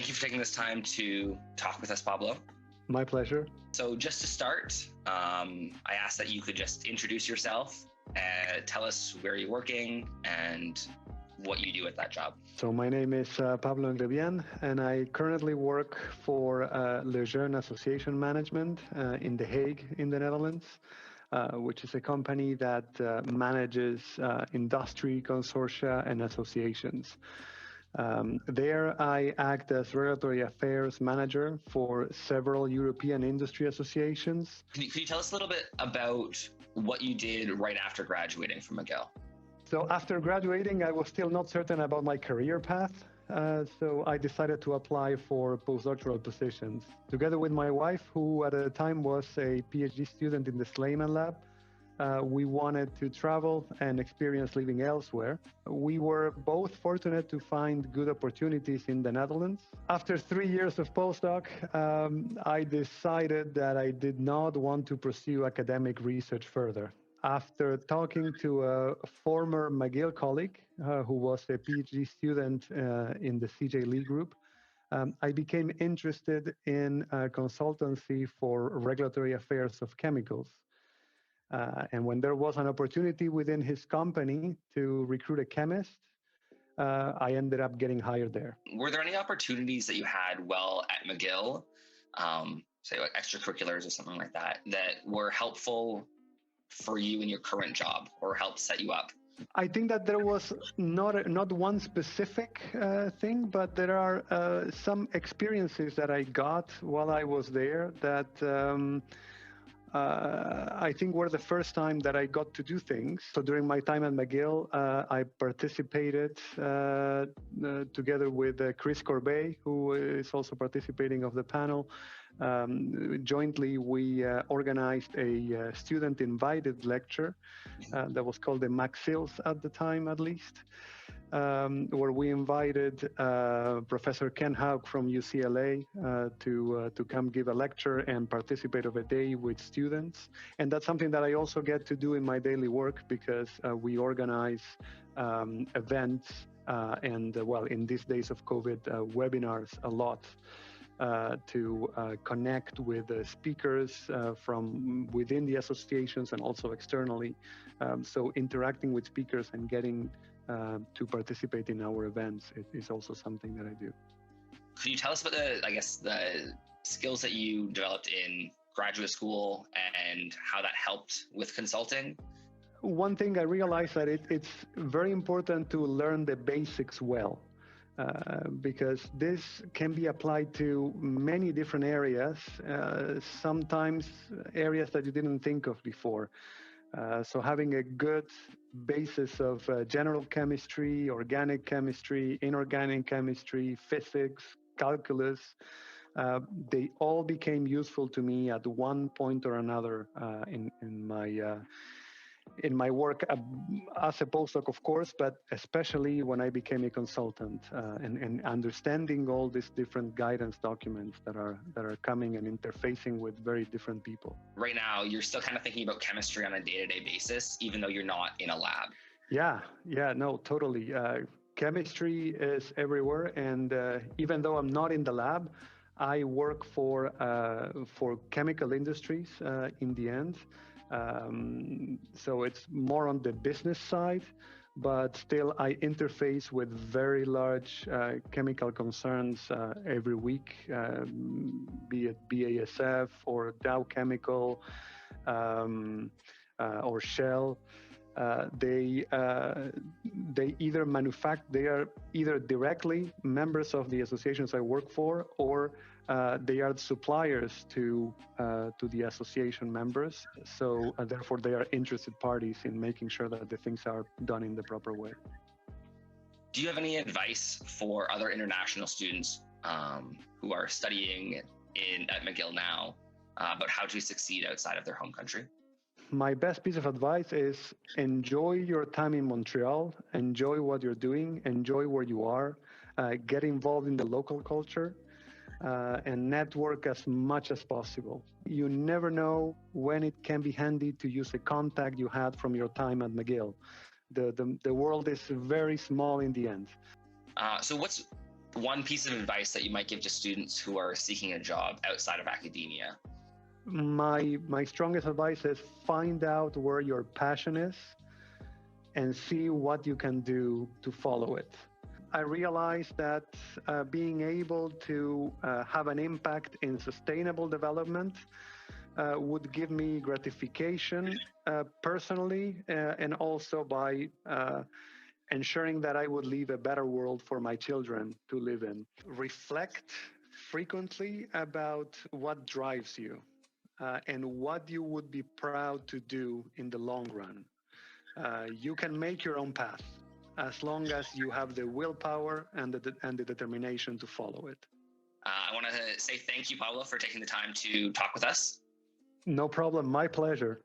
Thank you for taking this time to talk with us, Pablo. My pleasure. So just to start, I asked that you could just introduce yourself and tell us where you're working and what you do at that job. So my name is Pablo Englebian, and I currently work for Lejeune Association Management in The Hague in the Netherlands, which is a company that manages industry consortia and associations. There, I act as regulatory affairs manager for several European industry associations. Can you tell us a little bit about what you did right after graduating from McGill? So after graduating, I was still not certain about my career path. So I decided to apply for postdoctoral positions. Together with my wife, who at the time was a PhD student in the Slayman Lab, we wanted to travel and experience living elsewhere. We were both fortunate to find good opportunities in the Netherlands. After 3 years of postdoc, I decided that I did not want to pursue academic research further. After talking to a former McGill colleague who was a PhD student in the CJ Lee group, I became interested in consultancy for regulatory affairs of chemicals. And when there was an opportunity within his company to recruit a chemist, I ended up getting hired there. Were there any opportunities that you had while at McGill, say like extracurriculars or something like that, that were helpful for you in your current job or helped set you up? I think that there was not one specific thing, but there are some experiences that I got while I was there that I think were the first time that I got to do things. So during my time at McGill, I participated together with Chris Corbet, who is also participating of the panel. Jointly, we organized a student-invited lecture that was called the McSILS at the time, at least, where we invited Professor Ken Haug from UCLA to come give a lecture and participate of a day with students. And that's something that I also get to do in my daily work because we organize events and, well, in these days of COVID, webinars a lot. To connect with speakers from within the associations and also externally. So interacting with speakers and getting to participate in our events is also something that I do. Could you tell us about the skills that you developed in graduate school and how that helped with consulting? One thing I realized that it's very important to learn the basics well. Because this can be applied to many different areas, sometimes areas that you didn't think of before. So having a good basis of general chemistry, organic chemistry, inorganic chemistry, physics, calculus, they all became useful to me at one point or another in my work as a postdoc, of course, but especially when I became a consultant and understanding all these different guidance documents that are coming and interfacing with very different people. Right now, you're still kind of thinking about chemistry on a day-to-day basis, even though you're not in a lab. Yeah, no, totally. Chemistry is everywhere, and even though I'm not in the lab, I work for chemical industries in the end. So it's more on the business side, but still I interface with very large chemical concerns every week, be it BASF or Dow Chemical or Shell. They are either directly members of the associations I work for, or they are suppliers to the association members. So therefore, they are interested parties in making sure that the things are done in the proper way. Do you have any advice for other international students who are studying at McGill now about how to succeed outside of their home country? My best piece of advice is enjoy your time in Montreal, enjoy what you're doing, enjoy where you are, get involved in the local culture, and network as much as possible. You never know when it can be handy to use a contact you had from your time at McGill. The world is very small in the end. So what's one piece of advice that you might give to students who are seeking a job outside of academia? My strongest advice is find out where your passion is and see what you can do to follow it. I realized that being able to have an impact in sustainable development would give me gratification personally, and also by ensuring that I would leave a better world for my children to live in. Reflect frequently about what drives you and what you would be proud to do in the long run. You can make your own path as long as you have the willpower and the determination to follow it. I want to say thank you, Pablo, for taking the time to talk with us. No problem. My pleasure.